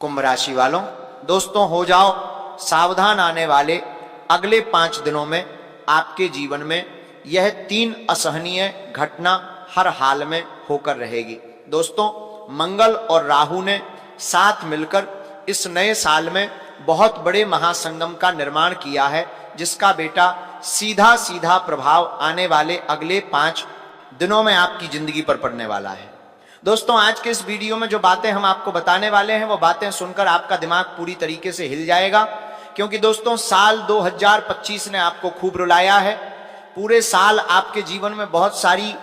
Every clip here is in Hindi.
कुंभ राशि वालों, दोस्तों हो जाओ सावधान, आने वाले अगले 5 दिनों में आपके जीवन में यह 3 असहनीय घटना हर हाल में होकर रहेगी। दोस्तों, मंगल और राहु ने साथ मिलकर इस नए साल में बहुत बड़े महासंगम का निर्माण किया है, जिसका बेटा सीधा सीधा प्रभाव आने वाले अगले 5 दिनों में आपकी जिंदगी पर पड़ने वाला है। दोस्तों, आज के इस वीडियो में जो बातें हम आपको बताने वाले हैं, वो बातें सुनकर आपका दिमाग पूरी तरीके से हिल जाएगा, क्योंकि दोस्तों साल 2025 ने आपको खूब रुलाया है। पूरे साल आपके जीवन में बहुत सारी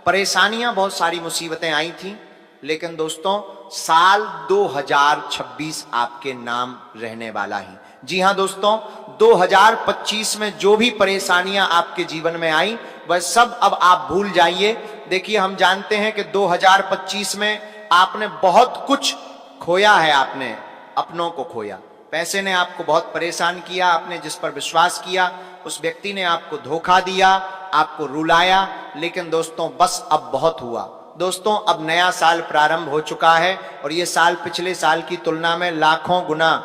परेशानियां, बहुत सारी मुसीबतें आई थी, लेकिन दोस्तों साल 2026 आपके नाम रहने वाला है। जी हां दोस्तों, 2025 में जो भी परेशानियां आपके जीवन में आई वह सब अब आप भूल जाइए। देखिए, हम जानते हैं कि 2025 में आपने बहुत कुछ खोया है। आपने अपनों को खोया, पैसे ने आपको बहुत परेशान किया, आपने जिस पर विश्वास किया उस व्यक्ति ने आपको धोखा दिया, आपको रुलाया, लेकिन दोस्तों बस अब बहुत हुआ। दोस्तों, अब नया साल प्रारंभ हो चुका है और ये साल पिछले साल की तुलना में लाखों गुना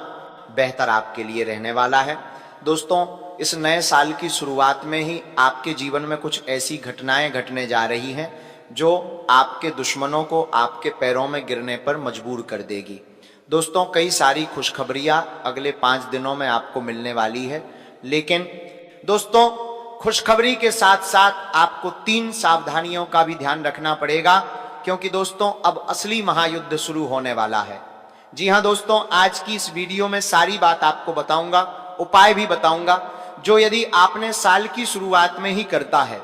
बेहतर आपके लिए रहने वाला है। दोस्तों, इस नए साल की शुरुआत में ही आपके जीवन में कुछ ऐसी घटनाएं घटने जा रही हैं जो आपके दुश्मनों को आपके पैरों में गिरने पर मजबूर कर देगी। दोस्तों, कई सारी खुशखबरियां अगले 5 दिनों में आपको मिलने वाली है, लेकिन दोस्तों खुशखबरी के साथ साथ आपको 3 सावधानियों का भी ध्यान रखना पड़ेगा, क्योंकि दोस्तों अब असली महायुद्ध शुरू होने वाला है। जी हां दोस्तों, आज की इस वीडियो में सारी बात आपको बताऊंगा, उपाय भी बताऊंगा, जो यदि आपने साल की शुरुआत में ही करता है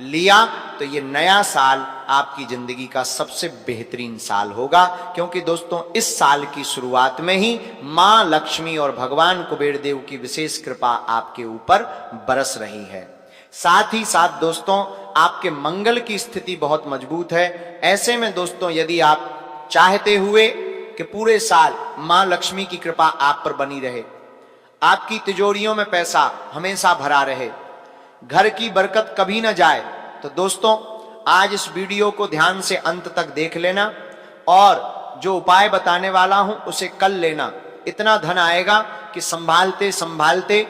लिया तो ये नया साल आपकी जिंदगी का सबसे बेहतरीन साल होगा, क्योंकि दोस्तों इस साल की शुरुआत में ही मां लक्ष्मी और भगवान कुबेर देव की विशेष कृपा आपके ऊपर बरस रही है। साथ ही साथ दोस्तों आपके मंगल की स्थिति बहुत मजबूत है। ऐसे में दोस्तों यदि आप चाहते हुए कि पूरे साल मां लक्ष्मी की कृपा आप पर बनी रहे, आपकी तिजोरियों में पैसा हमेशा भरा रहे, घर की बरकत कभी ना जाए, तो दोस्तों आज इस वीडियो को ध्यान से अंत तक देख लेना और जो उपाय बताने वाला हूं उसे कर लेना। इतना धन आएगा कि संभालते संभालते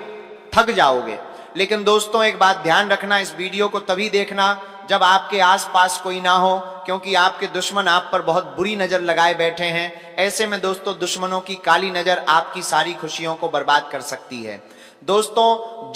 थक जाओगे। लेकिन दोस्तों एक बात ध्यान रखना, इस वीडियो को तभी देखना जब आपके आसपास कोई ना हो, क्योंकि आपके दुश्मन आप पर बहुत बुरी नजर लगाए बैठे हैं। ऐसे में दोस्तों दुश्मनों की काली नजर आपकी सारी खुशियों को बर्बाद कर सकती है। दोस्तों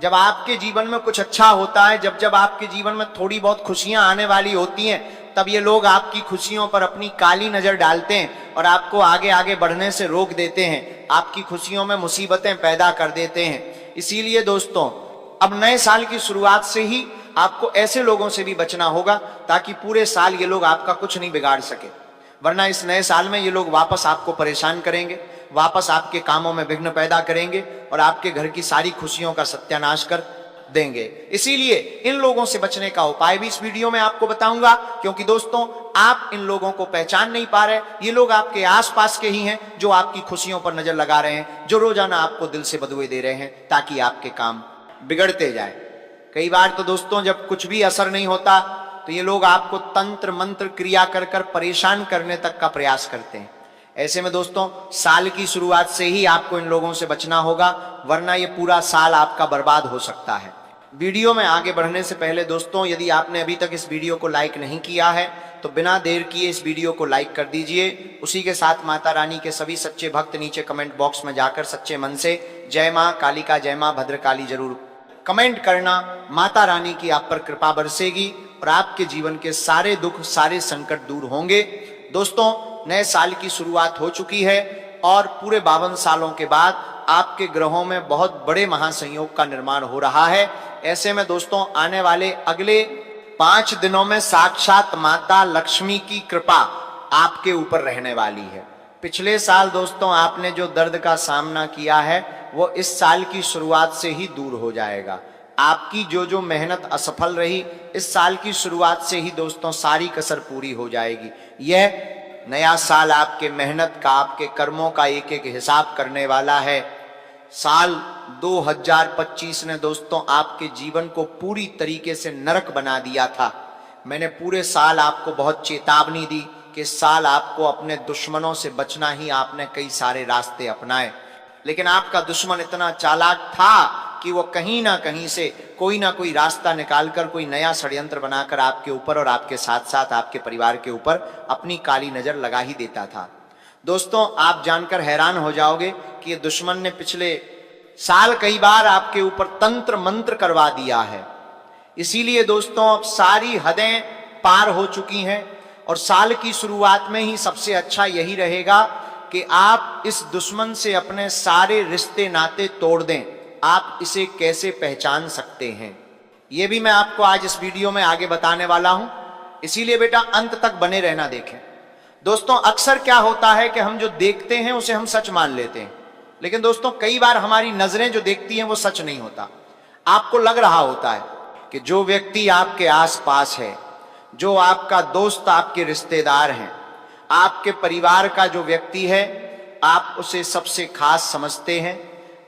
जब आपके जीवन में कुछ अच्छा होता है, जब आपके जीवन में थोड़ी बहुत खुशियां आने वाली होती हैं, तब ये लोग आपकी खुशियों पर अपनी काली नजर डालते हैं और आपको आगे आगे बढ़ने से रोक देते हैं, आपकी खुशियों में मुसीबतें पैदा कर देते हैं। इसीलिए दोस्तों अब नए साल की शुरुआत से ही आपको ऐसे लोगों से भी बचना होगा ताकि पूरे साल ये लोग आपका कुछ नहीं बिगाड़ सके, वरना इस नए साल में ये लोग वापस आपको परेशान करेंगे, वापस आपके कामों में विघ्न पैदा करेंगे और आपके घर की सारी खुशियों का सत्यानाश कर देंगे। इसीलिए इन लोगों से बचने का उपाय भी इस वीडियो में आपको बताऊंगा, क्योंकि दोस्तों आप इन लोगों को पहचान नहीं पा रहे। ये लोग आपके आसपास के ही हैं जो आपकी खुशियों पर नजर लगा रहे हैं, जो रोजाना आपको दिल से बदुए दे रहे हैं ताकि आपके काम बिगड़ते जाए। कई बार तो दोस्तों जब कुछ भी असर नहीं होता तो ये लोग आपको तंत्र मंत्र क्रिया कर कर परेशान करने तक का प्रयास करते हैं। ऐसे में दोस्तों साल की शुरुआत से ही आपको इन लोगों से बचना होगा, वरना ये पूरा साल आपका बर्बाद हो सकता है। वीडियो में आगे बढ़ने से पहले दोस्तों यदि आपने अभी तक इस वीडियो को लाइक नहीं किया है तो बिना देर किए इस वीडियो को लाइक कर दीजिए। उसी के साथ माता रानी के सभी सच्चे भक्त नीचे कमेंट बॉक्स में जाकर सच्चे मन से जय मां कालिका, जय मां भद्रकाली जरूर कमेंट करना। माता रानी की आप पर कृपा बरसेगी और आपके जीवन के सारे दुख, सारे संकट दूर होंगे। दोस्तों नए साल की शुरुआत हो चुकी है और पूरे 52 सालों के बाद आपके ग्रहों में बहुत बड़े महासंयोग का निर्माण हो रहा है। ऐसे में दोस्तों आने वाले अगले 5 दिनों में साक्षात माता लक्ष्मी की कृपा आपके ऊपर रहने वाली है। पिछले साल दोस्तों आपने जो दर्द का सामना किया है वो इस साल की शुरुआत से ही दूर हो जाएगा। आपकी जो मेहनत असफल रही, इस साल की शुरुआत से ही दोस्तों सारी कसर पूरी हो जाएगी। यह नया साल आपके मेहनत का, आपके कर्मों का एक एक हिसाब करने वाला है। साल 2025 ने दोस्तों आपके जीवन को पूरी तरीके से नरक बना दिया था। मैंने पूरे साल आपको बहुत चेतावनी दी, कि साल आपको अपने दुश्मनों से बचना ही आपने कई सारे रास्ते अपनाए, लेकिन आपका दुश्मन इतना चालाक था कि वो कहीं ना कहीं से कोई ना कोई रास्ता निकालकर कोई नया षड्यंत्र बनाकर आपके ऊपर और आपके साथ साथ आपके परिवार के ऊपर अपनी काली नजर लगा ही देता था। दोस्तों, आप जानकर हैरान हो जाओगे कि ये दुश्मन ने पिछले साल कई बार आपके ऊपर तंत्र मंत्र करवा दिया है। इसीलिए दोस्तों अब सारी हदें पार हो चुकी हैं और साल की शुरुआत में ही सबसे अच्छा यही रहेगा कि आप इस दुश्मन से अपने सारे रिश्ते नाते तोड़ दें। आप इसे कैसे पहचान सकते हैं, यह भी मैं आपको आज इस वीडियो में आगे बताने वाला हूं, इसीलिए बेटा अंत तक बने रहना देखें। दोस्तों, अक्सर क्या होता है कि हम जो देखते हैं उसे हम सच मान लेते हैं, लेकिन दोस्तों कई बार हमारी नजरें जो देखती हैं वो सच नहीं होता। आपको लग रहा होता है कि जो व्यक्ति आपके आसपास है, जो आपका दोस्त, आपके रिश्तेदार हैं, आपके परिवार का जो व्यक्ति है, आप उसे सबसे खास समझते हैं,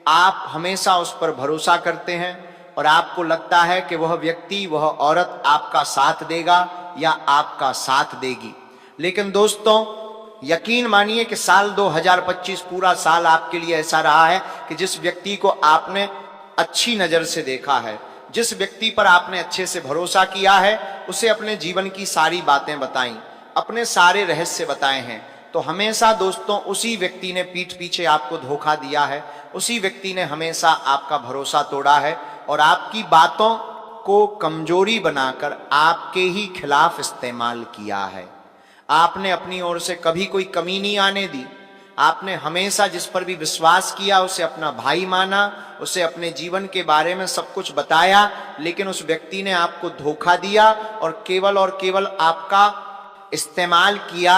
आप हमेशा उस पर भरोसा करते हैं और आपको लगता है कि वह व्यक्ति, वह औरत आपका साथ देगा या आपका साथ देगी। लेकिन दोस्तों यकीन मानिए कि साल 2025 पूरा साल आपके लिए ऐसा रहा है कि जिस व्यक्ति को आपने अच्छी नजर से देखा है, जिस व्यक्ति पर आपने अच्छे से भरोसा किया है, उसे अपने जीवन की सारी बातें बताई, अपने सारे रहस्य बताए हैं, तो हमेशा दोस्तों उसी व्यक्ति ने पीठ पीछे आपको धोखा दिया है, उसी व्यक्ति ने हमेशा आपका भरोसा तोड़ा है और आपकी बातों को कमजोरी बनाकर आपके ही खिलाफ इस्तेमाल किया है। आपने अपनी ओर से कभी कोई कमी नहीं आने दी। आपने हमेशा जिस पर भी विश्वास किया उसे अपना भाई माना, उसे अपने जीवन के बारे में सब कुछ बताया, लेकिन उस व्यक्ति ने आपको धोखा दिया और केवल आपका इस्तेमाल किया।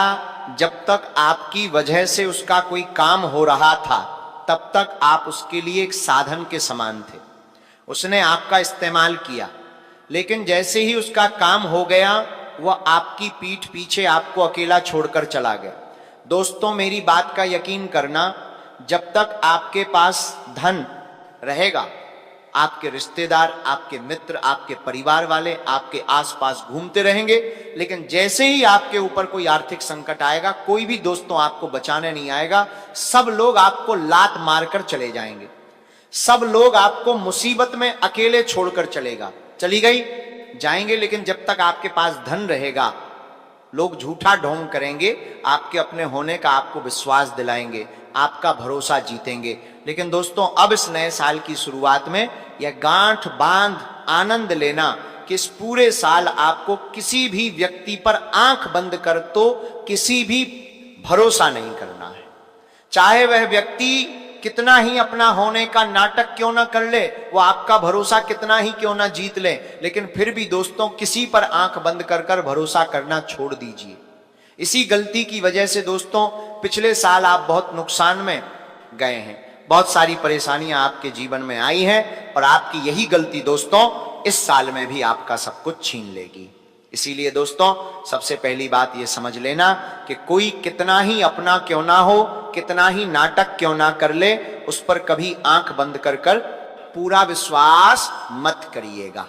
जब तक आपकी वजह से उसका कोई काम हो रहा था तब तक आप उसके लिए एक साधन के समान थे। उसने आपका इस्तेमाल किया, लेकिन जैसे ही उसका काम हो गया वह आपकी पीठ पीछे आपको अकेला छोड़कर चला गया। दोस्तों मेरी बात का यकीन करना, जब तक आपके पास धन रहेगा, आपके रिश्तेदार, आपके मित्र, आपके परिवार वाले आपके आसपास घूमते रहेंगे, लेकिन जैसे ही आपके ऊपर कोई आर्थिक संकट आएगा, कोई भी दोस्तों आपको बचाने नहीं आएगा। सब लोग आपको लात मारकर चले जाएंगे, सब लोग आपको मुसीबत में अकेले छोड़कर चली गई जाएंगे। लेकिन जब तक आपके पास धन रहेगा, लोग झूठा ढोंग करेंगे, आपके अपने होने का आपको विश्वास दिलाएंगे, आपका भरोसा जीतेंगे। लेकिन दोस्तों अब इस नए साल की शुरुआत में यह गांठ बांध आनंद लेना कि इस पूरे साल आपको किसी भी व्यक्ति पर आंख बंद कर तो किसी भी भरोसा नहीं करना है। चाहे वह व्यक्ति कितना ही अपना होने का नाटक क्यों ना कर ले, वो आपका भरोसा कितना ही क्यों ना जीत ले, लेकिन फिर भी दोस्तों किसी पर आंख बंद कर भरोसा करना छोड़ दीजिए। इसी गलती की वजह से दोस्तों पिछले साल आप बहुत नुकसान में गए हैं, बहुत सारी परेशानियां आपके जीवन में आई हैं और आपकी यही गलती दोस्तों इस साल में भी आपका सब कुछ छीन लेगी। इसीलिए दोस्तों सबसे पहली बात यह समझ लेना कि कोई कितना ही अपना क्यों ना हो, कितना ही नाटक क्यों ना कर ले, उस पर कभी आंख बंद कर पूरा विश्वास मत करिएगा।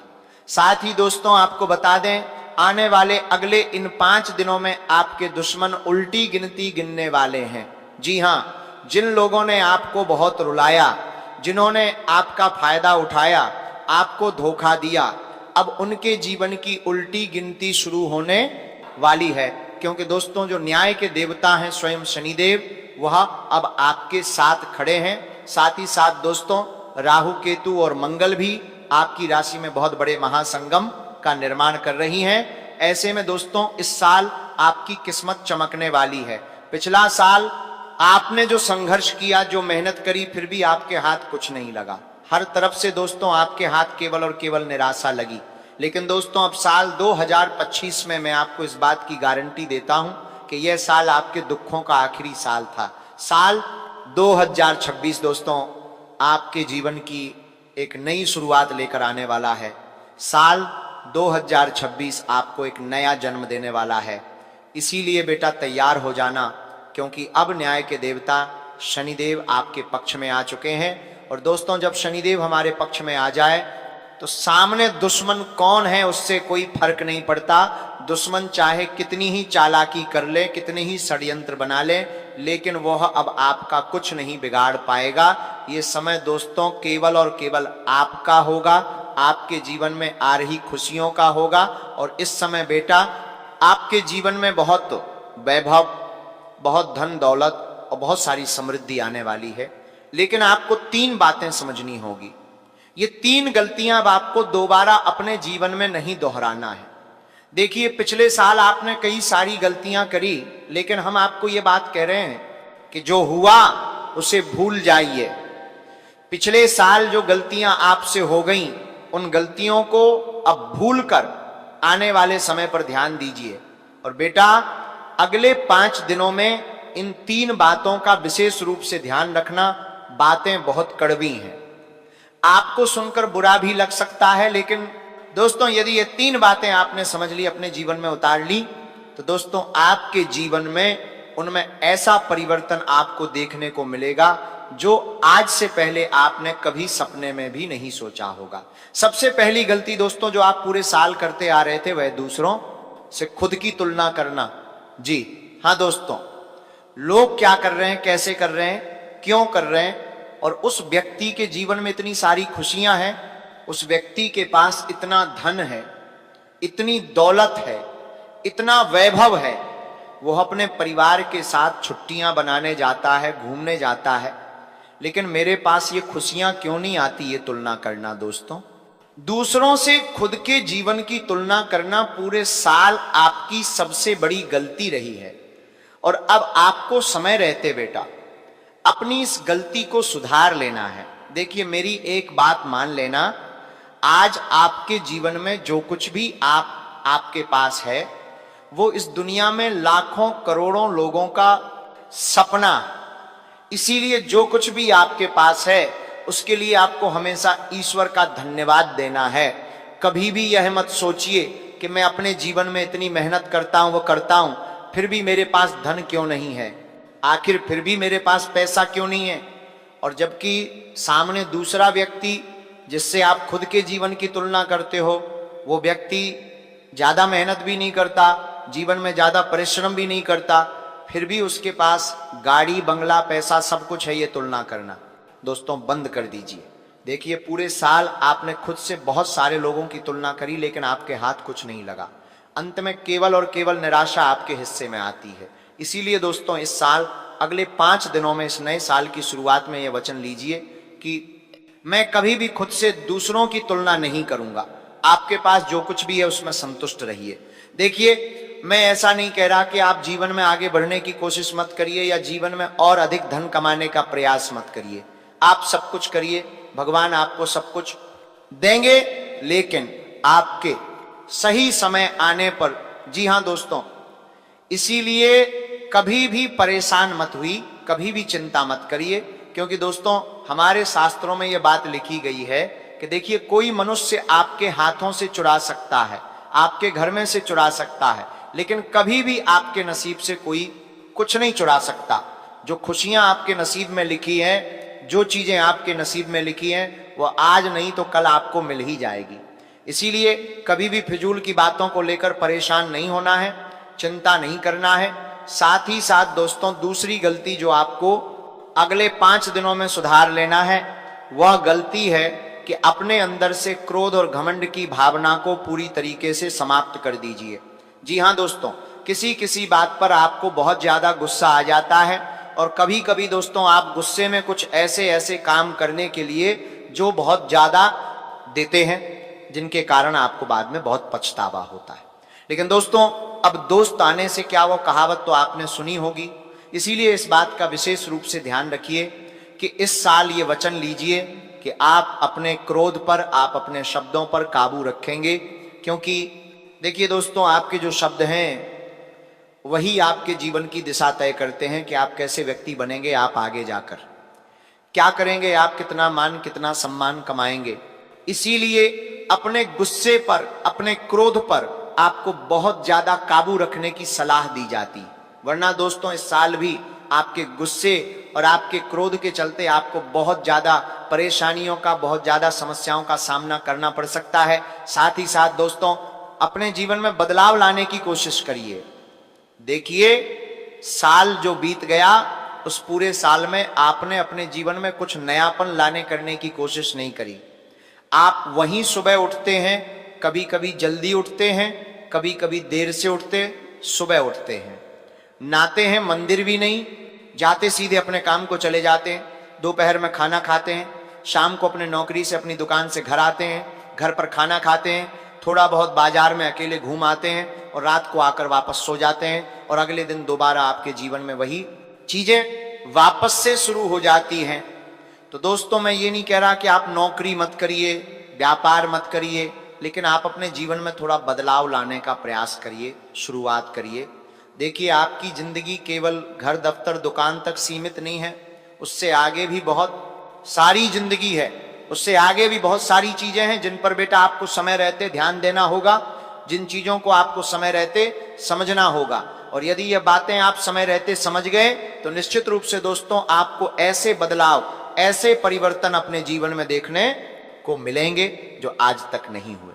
साथ ही दोस्तों आपको बता दें, आने वाले अगले इन 5 दिनों में आपके दुश्मन उल्टी गिनती गिनने वाले हैं। जी हाँ, जिन लोगों ने आपको बहुत रुलाया, जिन्होंने आपका फायदा उठाया, आपको धोखा दिया, अब उनके जीवन की उल्टी गिनती शुरू होने वाली है। क्योंकि दोस्तों जो न्याय के देवता हैं स्वयं शनिदेव, वह अब आपके साथ खड़े हैं। साथ ही साथ दोस्तों राहु, केतु और मंगल भी आपकी राशि में बहुत बड़े महासंगम का निर्माण कर रही हैं। ऐसे में दोस्तों इस साल आपकी किस्मत चमकने वाली है। पिछला साल आपने जो संघर्ष किया, जो मेहनत करी, फिर भी आपके हाथ कुछ नहीं लगा। हर तरफ से दोस्तों आपके हाथ केवल और केवल निराशा लगी। लेकिन दोस्तों अब साल 2025 में मैं आपको इस बात की गारंटी देता हूं कि यह साल आपके दुखों का आखिरी साल था। साल 2026 दोस्तों आपके जीवन की एक नई शुरुआत लेकर आने वाला है। साल 2026 आपको एक नया जन्म देने वाला है। इसीलिए बेटा तैयार हो जाना, क्योंकि अब न्याय के देवता शनिदेव आपके पक्ष में आ चुके हैं। और दोस्तों जब शनिदेव हमारे पक्ष में आ जाए तो सामने दुश्मन कौन है उससे कोई फर्क नहीं पड़ता। दुश्मन चाहे कितनी ही चालाकी कर ले, कितने ही षड्यंत्र बना ले, लेकिन वह अब आपका कुछ नहीं बिगाड़ पाएगा। ये समय दोस्तों केवल और केवल आपका होगा, आपके जीवन में आ रही खुशियों का होगा। और इस समय बेटा आपके जीवन में बहुत वैभव, बहुत धन दौलत और बहुत सारी समृद्धि आने वाली है। लेकिन आपको 3 बातें समझनी होगी। ये 3 गलतियां अब आपको दोबारा अपने जीवन में नहीं दोहराना है। देखिए, पिछले साल आपने कई सारी गलतियां करी, लेकिन हम आपको ये बात कह रहे हैं कि जो हुआ उसे भूल जाइए। पिछले साल जो गलतियां आपसे हो गईं, उन गलतियों को अब भूलकर आने वाले समय पर ध्यान दीजिए। और बेटा अगले 5 दिनों में इन 3 बातों का विशेष रूप से ध्यान रखना। बातें बहुत कड़वी हैं, आपको सुनकर बुरा भी लग सकता है, लेकिन दोस्तों यदि ये 3 बातें आपने समझ ली, अपने जीवन में उतार ली, तो दोस्तों आपके जीवन में उनमें ऐसा परिवर्तन आपको देखने को मिलेगा जो आज से पहले आपने कभी सपने में भी नहीं सोचा होगा। सबसे पहली गलती दोस्तों जो आप पूरे साल करते आ रहे थे, वह दूसरों से खुद की तुलना करना। जी हाँ दोस्तों, लोग क्या कर रहे हैं, कैसे कर रहे हैं, क्यों कर रहे हैं, और उस व्यक्ति के जीवन में इतनी सारी खुशियां हैं, उस व्यक्ति के पास इतना धन है, इतनी दौलत है, इतना वैभव है, वो अपने परिवार के साथ छुट्टियां बनाने जाता है, घूमने जाता है, लेकिन मेरे पास ये खुशियां क्यों नहीं आती, ये तुलना करना। दोस्तों दूसरों से खुद के जीवन की तुलना करना पूरे साल आपकी सबसे बड़ी गलती रही है। और अब आपको समय रहते बेटा अपनी इस गलती को सुधार लेना है। देखिए मेरी एक बात मान लेना, आज आपके जीवन में जो कुछ भी आपके पास है, वो इस दुनिया में लाखों करोड़ों लोगों का सपना। इसीलिए जो कुछ भी आपके पास है उसके लिए आपको हमेशा ईश्वर का धन्यवाद देना है। कभी भी यह मत सोचिए कि मैं अपने जीवन में इतनी मेहनत करता हूं, वो करता हूं, फिर भी मेरे पास धन क्यों नहीं है, आखिर फिर भी मेरे पास पैसा क्यों नहीं है। और जबकि सामने दूसरा व्यक्ति जिससे आप खुद के जीवन की तुलना करते हो, वो व्यक्ति ज्यादा मेहनत भी नहीं करता, जीवन में ज्यादा परिश्रम भी नहीं करता, फिर भी उसके पास गाड़ी, बंगला, पैसा सब कुछ है। ये तुलना करना दोस्तों बंद कर दीजिए। देखिए पूरे साल आपने खुद से बहुत सारे लोगों की तुलना करी, लेकिन आपके हाथ कुछ नहीं लगा। अंत में केवल और केवल निराशा आपके हिस्से में आती है। इसीलिए दोस्तों इस साल अगले 5 दिनों में, इस नए साल की शुरुआत में यह वचन लीजिए कि मैं कभी भी खुद से दूसरों की तुलना नहीं करूंगा। आपके पास जो कुछ भी है उसमें संतुष्ट रहिए। देखिए मैं ऐसा नहीं कह रहा कि आप जीवन में आगे बढ़ने की कोशिश मत करिए या जीवन में और अधिक धन कमाने का प्रयास मत करिए। आप सब कुछ करिए, भगवान आपको सब कुछ देंगे, लेकिन आपके सही समय आने पर। जी हाँ दोस्तों, इसीलिए कभी भी परेशान मत हुई, कभी भी चिंता मत करिए, क्योंकि दोस्तों हमारे शास्त्रों में यह बात लिखी गई है कि देखिए कोई मनुष्य आपके हाथों से चुरा सकता है, आपके घर में से चुरा सकता है, लेकिन कभी भी आपके नसीब से कोई कुछ नहीं चुरा सकता। जो खुशियां आपके नसीब में लिखी हैं, जो चीजें आपके नसीब में लिखी हैं, वो आज नहीं तो कल आपको मिल ही जाएगी। इसीलिए कभी भी फिजूल की बातों को लेकर परेशान नहीं होना है, चिंता नहीं करना है। साथ ही साथ दोस्तों दूसरी गलती जो आपको अगले 5 दिनों में सुधार लेना है, वह गलती है कि अपने अंदर से क्रोध और घमंड की भावना को पूरी तरीके से समाप्त कर दीजिए। जी हाँ दोस्तों, किसी किसी बात पर आपको बहुत ज्यादा गुस्सा आ जाता है, और कभी कभी दोस्तों आप गुस्से में कुछ ऐसे ऐसे काम करने के लिए जो बहुत ज्यादा देते हैं, जिनके कारण आपको बाद में बहुत पछतावा होता है। लेकिन दोस्तों अब दोस्त आने से क्या, वो कहावत तो आपने सुनी होगी। इसीलिए इस बात का विशेष रूप से ध्यान रखिए कि इस साल ये वचन लीजिए कि आप अपने क्रोध पर, आप अपने शब्दों पर काबू रखेंगे। क्योंकि देखिए दोस्तों, आपके जो शब्द हैं वही आपके जीवन की दिशा तय करते हैं कि आप कैसे व्यक्ति बनेंगे, आप आगे जाकर क्या करेंगे, आप कितना मान, कितना सम्मान कमाएंगे। इसीलिए अपने गुस्से पर, अपने क्रोध पर आपको बहुत ज्यादा काबू रखने की सलाह दी जाती, वरना दोस्तों इस साल भी आपके गुस्से और आपके क्रोध के चलते आपको बहुत ज्यादा परेशानियों का, बहुत ज्यादा समस्याओं का सामना करना पड़ सकता है। साथ ही साथ दोस्तों अपने जीवन में बदलाव लाने की कोशिश करिए। देखिए, साल जो बीत गया उस पूरे साल में आपने अपने जीवन में कुछ नयापन लाने करने की कोशिश नहीं करी। आप वहीं सुबह उठते हैं, कभी कभी जल्दी उठते हैं, कभी कभी देर से उठते, सुबह उठते हैं, नहाते हैं, मंदिर भी नहीं जाते, सीधे अपने काम को चले जाते हैं, दोपहर में खाना खाते हैं, शाम को अपने नौकरी से अपनी दुकान से घर आते हैं, घर पर खाना खाते हैं, थोड़ा बहुत बाजार में अकेले घूम आते हैं और रात को आकर वापस सो जाते हैं और अगले दिन दोबारा आपके जीवन में वही चीजें वापस से शुरू हो जाती हैं। तो दोस्तों, मैं ये नहीं कह रहा कि आप नौकरी मत करिए, व्यापार मत करिए, लेकिन आप अपने जीवन में थोड़ा बदलाव लाने का प्रयास करिए, शुरुआत करिए। देखिए, आपकी जिंदगी केवल घर दफ्तर दुकान तक सीमित नहीं है, उससे आगे भी बहुत सारी जिंदगी है, उससे आगे भी बहुत सारी चीजें हैं जिन पर बेटा आपको समय रहते ध्यान देना होगा, जिन चीजों को आपको समय रहते समझना होगा। और यदि ये बातें आप समय रहते समझ गए तो निश्चित रूप से दोस्तों आपको ऐसे बदलाव, ऐसे परिवर्तन अपने जीवन में देखने को मिलेंगे जो आज तक नहीं हुए।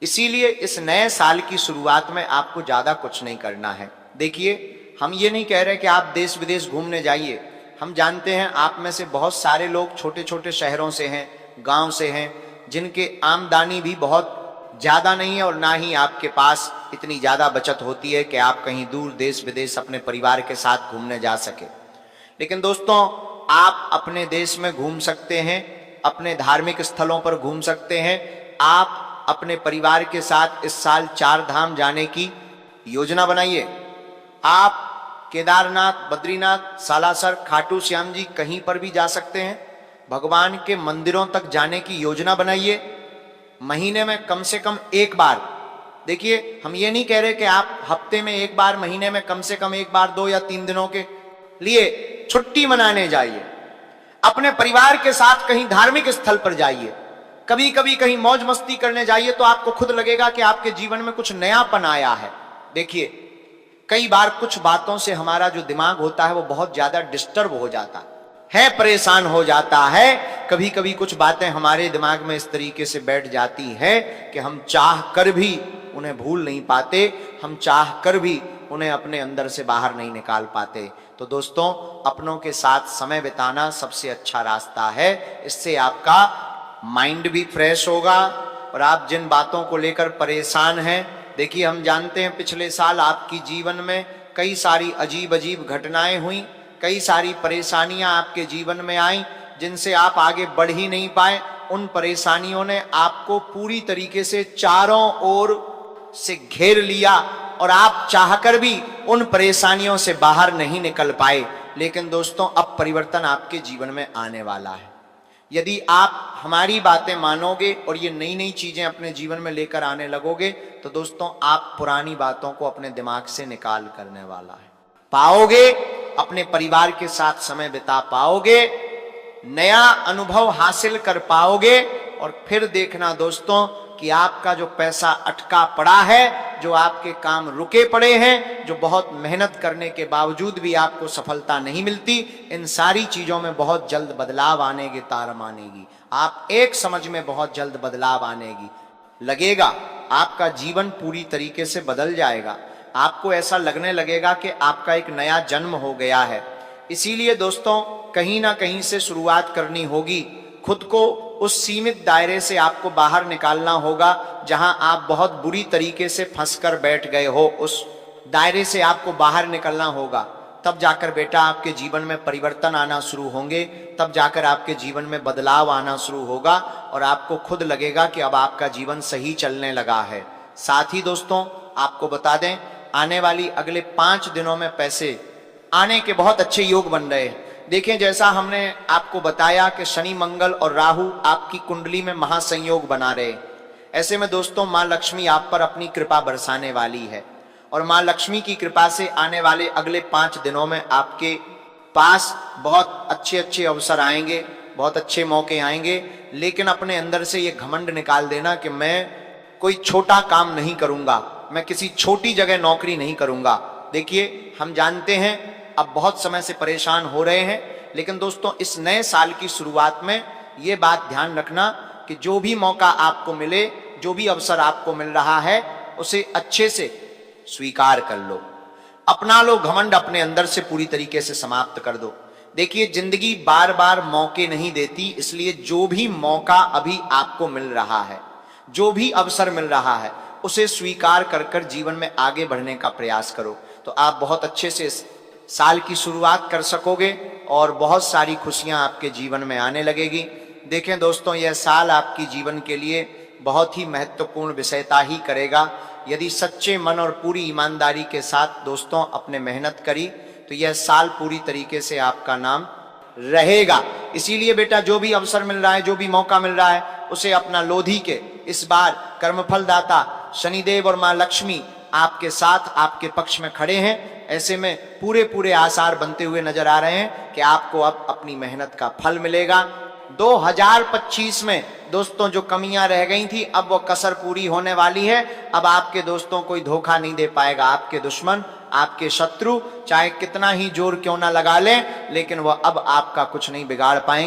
इसीलिए इस नए साल की शुरुआत में आपको ज्यादा कुछ नहीं करना है। देखिए, हम ये नहीं कह रहे कि आप देश विदेश घूमने जाइए। हम जानते हैं आप में से बहुत सारे लोग छोटे छोटे शहरों से हैं, गांव से हैं, जिनके आमदनी भी बहुत ज्यादा नहीं है और ना ही आपके पास इतनी ज्यादा बचत होती है कि आप कहीं दूर देश विदेश अपने परिवार के साथ घूमने जा सके। लेकिन दोस्तों, आप अपने देश में घूम सकते हैं, अपने धार्मिक स्थलों पर घूम सकते हैं। आप अपने परिवार के साथ इस साल 4 धाम जाने की योजना बनाइए। आप केदारनाथ, बद्रीनाथ, सालासर, खाटू श्याम जी कहीं पर भी जा सकते हैं। भगवान के मंदिरों तक जाने की योजना बनाइए। महीने में कम से कम एक बार, देखिए हम ये नहीं कह रहे कि आप हफ्ते में एक बार, महीने में कम से कम एक बार 2 या 3 दिनों के लिए छुट्टी मनाने जाइए। अपने परिवार के साथ कहीं धार्मिक स्थल पर जाइए, कभी कभी कहीं मौज मस्ती करने जाइए, तो आपको खुद लगेगा कि आपके जीवन में कुछ नयापन आया है। देखिए, कई बार कुछ बातों से हमारा जो दिमाग होता है वो बहुत ज्यादा डिस्टर्ब हो जाता है, परेशान हो जाता है। कभी कभी कुछ बातें हमारे दिमाग में इस तरीके से बैठ जाती है कि हम चाह कर भी उन्हें भूल नहीं पाते, हम चाह कर भी उन्हें अपने अंदर से बाहर नहीं निकाल पाते। तो दोस्तों, अपनों के साथ समय बिताना सबसे अच्छा रास्ता है। इससे आपका माइंड भी फ्रेश होगा और आप जिन बातों को लेकर परेशान हैं, देखिए हम जानते हैं पिछले साल आपकी जीवन में कई सारी अजीब अजीब घटनाएं हुई, कई सारी परेशानियां आपके जीवन में आई जिनसे आप आगे बढ़ ही नहीं पाए। उन परेशानियों ने आपको पूरी तरीके से चारों ओर से घेर लिया और आप चाहकर भी उन परेशानियों से बाहर नहीं निकल पाए। लेकिन दोस्तों, अब परिवर्तन आपके जीवन में आने वाला है। यदि आप हमारी बातें मानोगे और ये नई नई चीजें अपने जीवन में लेकर आने लगोगे तो दोस्तों आप पुरानी बातों को अपने दिमाग से निकाल करने वाला है पाओगे, अपने परिवार के साथ समय बिता पाओगे, नया अनुभव हासिल कर पाओगे। और फिर देखना दोस्तों कि आपका जो पैसा अटका पड़ा है, जो आपके काम रुके पड़े हैं, जो बहुत मेहनत करने के बावजूद भी आपको सफलता नहीं मिलती, इन सारी चीजों में बहुत जल्द बदलाव आने की तार मानेगी। आप एक समझ में बहुत जल्द बदलाव आनेगी लगेगा, आपका जीवन पूरी तरीके से बदल जाएगा। आपको ऐसा लगने लगेगा कि आपका एक नया जन्म हो गया है। इसीलिए दोस्तों, कहीं ना कहीं से शुरुआत करनी होगी। खुद को उस सीमित दायरे से आपको बाहर निकालना होगा जहां आप बहुत बुरी तरीके से फंसकर बैठ गए हो। उस दायरे से आपको बाहर निकलना होगा, तब जाकर बेटा आपके जीवन में परिवर्तन आना शुरू होंगे, तब जाकर आपके जीवन में बदलाव आना शुरू होगा और आपको खुद लगेगा कि अब आपका जीवन सही चलने लगा है। साथ ही दोस्तों, आपको बता दें, आने वाली अगले 5 दिनों में पैसे आने के बहुत अच्छे योग बन रहे हैं। देखें, जैसा हमने आपको बताया कि शनि, मंगल और राहु आपकी कुंडली में महासंयोग बना रहे, ऐसे में दोस्तों मां लक्ष्मी आप पर अपनी कृपा बरसाने वाली है और मां लक्ष्मी की कृपा से आने वाले अगले 5 दिनों में आपके पास बहुत अच्छे अच्छे अवसर आएंगे, बहुत अच्छे मौके आएंगे। लेकिन अपने अंदर से ये घमंड निकाल देना कि मैं कोई छोटा काम नहीं करूंगा, मैं किसी छोटी जगह नौकरी नहीं करूंगा। देखिए, हम जानते हैं अब बहुत समय से परेशान हो रहे हैं, लेकिन दोस्तों इस नए साल की शुरुआत में ये बात ध्यान रखना कि जो भी मौका आपको मिले, जो भी अवसर आपको मिल रहा है, उसे अच्छे से स्वीकार कर लो, अपना लो घमंड, अपने अंदर से पूरी तरीके से समाप्त कर दो। देखिए, जिंदगी बार बार मौके नहीं देती, इसलिए जो भी मौका अभी आपको मिल रहा है, जो भी अवसर मिल रहा है, उसे स्वीकार कर कर जीवन में आगे बढ़ने का प्रयास करो, तो आप बहुत अच्छे से इस साल की शुरुआत कर सकोगे और बहुत सारी खुशियां आपके जीवन में आने लगेगी। देखें दोस्तों, यह साल आपकी जीवन के लिए बहुत ही महत्वपूर्ण विषयता ही करेगा। यदि सच्चे मन और पूरी ईमानदारी के साथ दोस्तों आपने मेहनत करी तो यह साल पूरी तरीके से आपका नाम रहेगा। इसीलिए बेटा, जो भी अवसर मिल रहा है, जो भी मौका मिल रहा है, उसे अपना लोधी के। इस बार कर्मफल दाता शनिदेव और मां लक्ष्मी आपके साथ, आपके पक्ष में खड़े हैं। ऐसे में पूरे पूरे आसार बनते हुए नजर आ रहे हैं कि आपको अब अपनी मेहनत का फल मिलेगा। 2025 में दोस्तों जो कमियां रह गई थी, अब वो कसर पूरी होने वाली है। अब आपके दोस्तों कोई धोखा नहीं दे पाएगा। आपके दुश्मन, आपके शत्रु चाहे कितना ही जोर क्यों ना लगा लें, लेकिन वह अब आपका कुछ नहीं बिगाड़ पाएंगे।